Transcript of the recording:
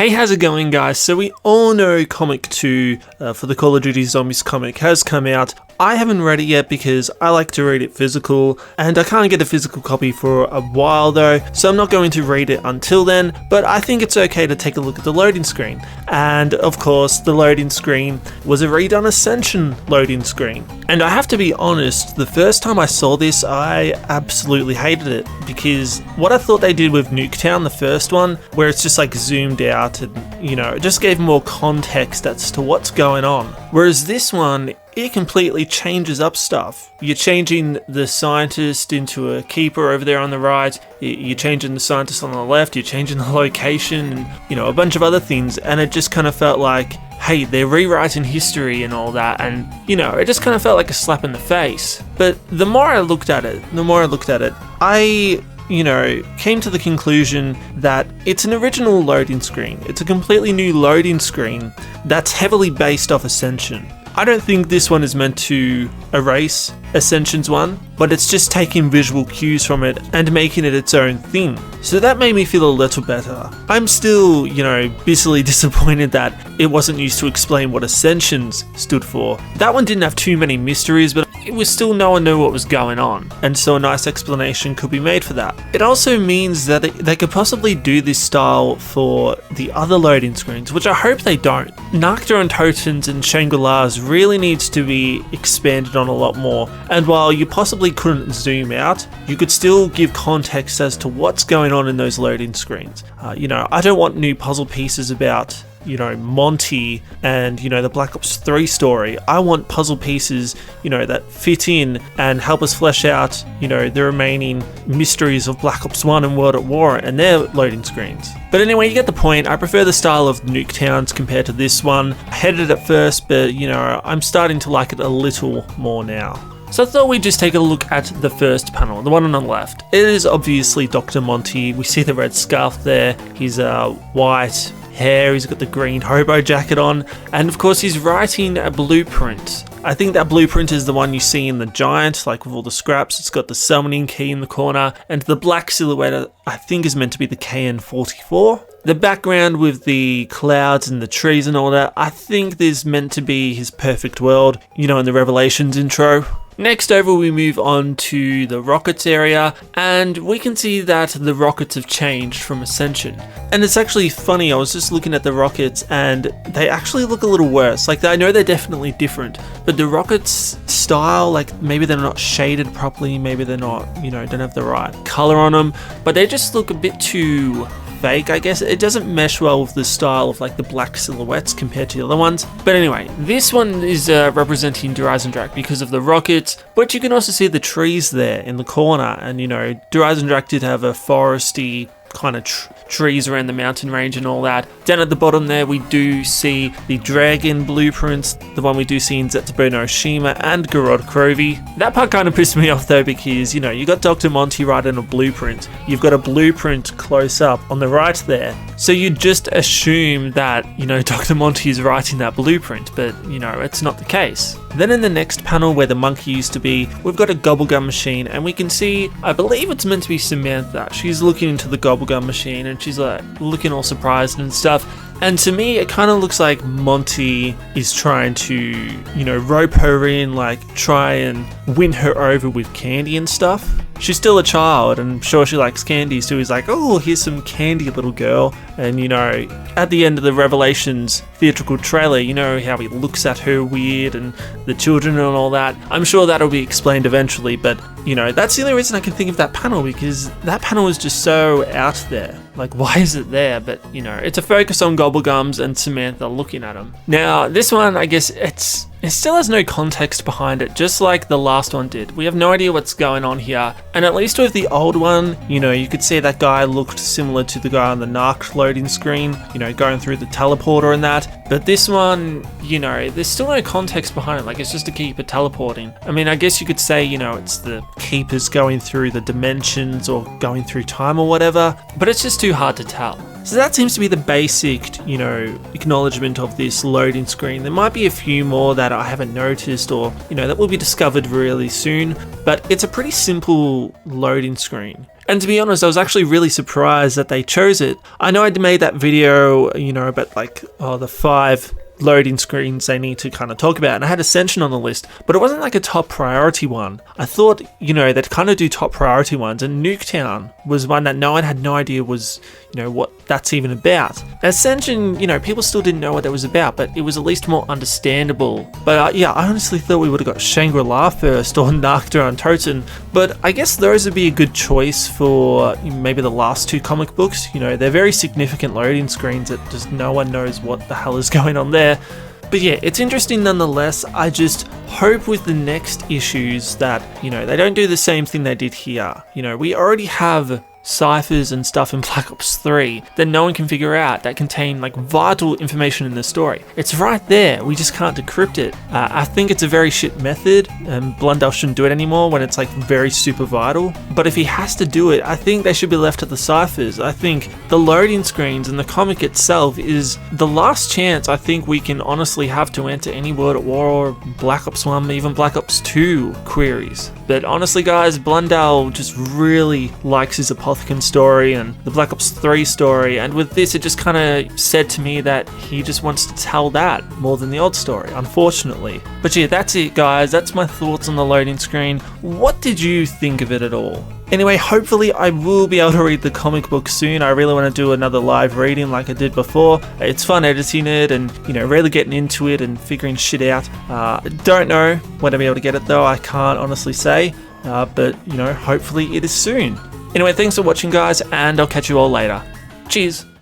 Hey, how's it going, guys? So we all know Comic 2 for the Call of Duty Zombies comic has come out. I haven't read it yet because I like to read it physical, and I can't get a physical copy for a while though, so I'm not going to read it until then, but I think it's okay to take a look at the loading screen. And of course, the loading screen was a redone Ascension loading screen. And I have to be honest, the first time I saw this, I absolutely hated it, because what I thought they did with Nuketown, the first one, where it's just like zoomed out and, it just gave more context as to what's going on. Whereas this one, it completely changes up stuff. You're changing the scientist into a keeper over there on the right, you're changing the scientist on the left, you're changing the location, and, a bunch of other things, and it just kind of felt like, hey, they're rewriting history and all that, and, it just kind of felt like a slap in the face. But the more I looked at it, I came to the conclusion that it's an original loading screen. It's a completely new loading screen that's heavily based off Ascension. I don't think this one is meant to erase Ascension's one, but it's just taking visual cues from it and making it its own thing. So that made me feel a little better. I'm still, bitterly disappointed that it wasn't used to explain what Ascensions stood for. That one didn't have too many mysteries, but it was still no one knew what was going on, and so a nice explanation could be made for that. It also means that they could possibly do this style for the other loading screens, which I hope they don't. Nocta and Totans and Shangri-La's really needs to be expanded on a lot more, and while you possibly couldn't zoom out, you could still give context as to what's going on in those loading screens. I don't want new puzzle pieces about Monty and, the Black Ops 3 story. I want puzzle pieces, that fit in and help us flesh out, the remaining mysteries of Black Ops 1 and World at War and their loading screens. But anyway, you get the point. I prefer the style of Nuketowns compared to this one. I hated it at first, but, I'm starting to like it a little more now. So I thought we'd just take a look at the first panel, the one on the left. It is obviously Dr. Monty. We see the red scarf there. He's white hair, he's got the green hobo jacket on, and of course he's writing a blueprint. I think that blueprint is the one you see in the Giant, like with all the scraps. It's got the summoning key in the corner, and the black silhouette I think is meant to be the KN-44. The background with the clouds and the trees and all that, I think there's meant to be his perfect world, in the Revelations intro. Next over we move on to the rockets area, and we can see that the rockets have changed from Ascension. And it's actually funny, I was just looking at the rockets and they actually look a little worse. Like, I know they're definitely different, but the rockets style, like maybe they're not shaded properly, maybe they're not, don't have the right color on them, but they just look a bit too fake, I guess. It doesn't mesh well with the style of like the black silhouettes compared to the other ones. But anyway, this one is representing Drak because of the rockets, but you can also see the trees there in the corner, and Drak did have a foresty kind of trees around the mountain range and all that. Down at the bottom there we do see the dragon blueprints, the one we do see in Zetsubo no Shima and Gorod Krovi. That part kind of pissed me off though, because you got Dr. Monty writing a blueprint. You've got a blueprint close up on the right there, so you just assume that Dr. Monty is writing that blueprint, but it's not the case. Then in the next panel where the monkey used to be, we've got a gobblegum machine, and we can see, I believe it's meant to be Samantha. She's looking into the gobblegum machine and she's like looking all surprised and stuff. And to me, it kind of looks like Monty is trying to, rope her in, like try and win her over with candy and stuff. She's still a child, and I'm sure she likes candy, so he's like, oh, here's some candy, little girl. And, at the end of the Revelations theatrical trailer, how he looks at her weird and the children and all that. I'm sure that'll be explained eventually, but, that's the only reason I can think of that panel, because that panel is just so out there. Like, why is it there? But, it's a focus on Gobblegums and Samantha looking at him. Now, this one, I guess it still has no context behind it, just like the last one did. We have no idea what's going on here. And at least with the old one, you could see that guy looked similar to the guy on the Narc loading screen, going through the teleporter and that. But this one, there's still no context behind it. Like, it's just a keeper teleporting. I mean, I guess you could say, it's the keepers going through the dimensions or going through time or whatever, but it's just too hard to tell. So that seems to be the basic, acknowledgement of this loading screen. There might be a few more that I haven't noticed or, that will be discovered really soon, but it's a pretty simple loading screen. And to be honest, I was actually really surprised that they chose it. I know I made that video, you know, about like, the 5 loading screens they need to kind of talk about, and I had Ascension on the list, but it wasn't like a top priority one. I thought, you know, they'd kind of do top priority ones, and Nuketown was one that no one had no idea was, you know, what that's even about. Ascension, you know, people still didn't know what that was about, but it was at least more understandable. But yeah, I honestly thought we would have got Shangri-La first, or Nocturne and Toten, but I guess those would be a good choice for maybe the last 2 comic books. You know, they're very significant loading screens that just no one knows what the hell is going on there. But yeah, it's interesting nonetheless. I just hope with the next issues that, you know, they don't do the same thing they did here. You know, we already have ciphers and stuff in Black Ops 3 that no one can figure out that contain like vital information in the story. It's right there, we just can't decrypt it. I think it's a very shit method, and Blundell shouldn't do it anymore when it's like very super vital. But if he has to do it, I think they should be left to the ciphers. I think the loading screens and the comic itself is the last chance I think we can honestly have to enter any World at War or Black Ops 1, even Black Ops 2 queries. But honestly guys, Blundell just really likes his Apothicon story and the Black Ops 3 story, and with this it just kind of said to me that he just wants to tell that more than the old story, unfortunately. But yeah, that's it guys, that's my thoughts on the loading screen. What did you think of it at all? Anyway, hopefully I will be able to read the comic book soon. I really want to do another live reading like I did before. It's fun editing it and, you know, really getting into it and figuring shit out. Don't know when I'll be able to get it though, I can't honestly say. But, you know, hopefully it is soon. Anyway, thanks for watching guys, and I'll catch you all later. Cheers!